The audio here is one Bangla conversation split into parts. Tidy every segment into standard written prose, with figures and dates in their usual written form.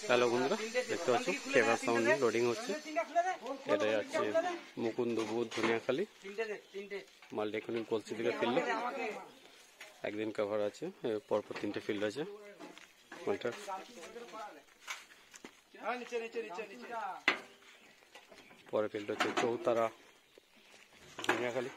হ্যালো বন্ধুরা, দেখতে পাচ্ছ ফেভার সাউন্ড লোডিং হচ্ছে। এটাই হচ্ছে মুকুন্দপুর ধনিয়াখালী মাল্টিকনিক কলসি থেকে ফিল্ড। একদিন কভার আছে, পরপর 3টে ফিল্ড আছে মালটার। পরের ফিল্ড হচ্ছে চৌতারা ধনিয়াখালী।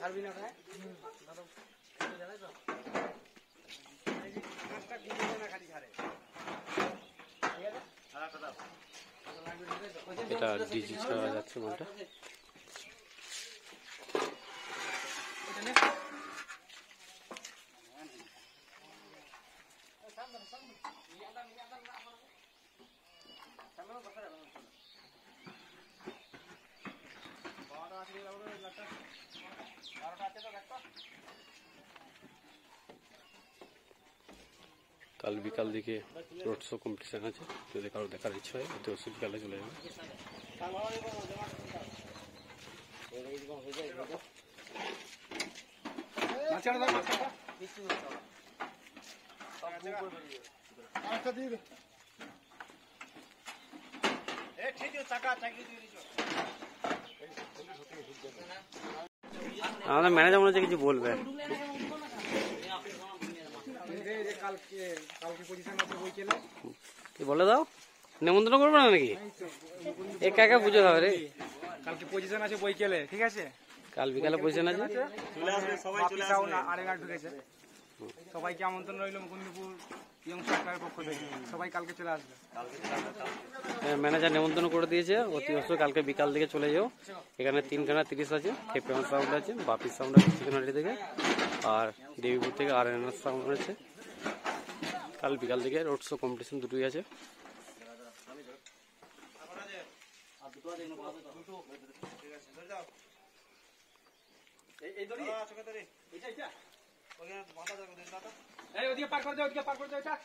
ছাড়বি না এটা ডিজি ছাড়া যাচ্ছে মালটা। কাল বিকাল দিকে রোড শো কম্পিটিশন আছে, যদি কারো দেখার ইচ্ছা হয় অতি অবশ্যই বিকালে চলে যাবে। আমাদের ম্যানেজার মনে হচ্ছে কিছু বলবে। বলে দাও, নেমন্তন্ন করবে না নাকি? একা একা পুজো হবে রে। কালকে পজিশন আছে বইকেলে, ঠিক আছে? কাল বিকালে পজিশন আছে। ঢুকেছে, সবাইকে আমন্ত্রণ রইল মুকুন্দপুর ইয়ং সরকারের পক্ষ থেকে। সবাই কালকে চলে আসবে। ম্যানেজার নেমন্তন্ন করে দিয়েছে, অতি অবশ্যই কালকে বিকাল দিকে চলে যাও। এখানে 3খানা 30 আছে, খেপেন সাউন্ড আছে, বাপির সাউন্ড আছে চিকেনারি থেকে, আর দেবীপুর থেকে RNR সাউন্ড আছে। কাল বিকাল দিকে রোড শো কম্পিটিশন দুটোই আছে। পার করে দাও।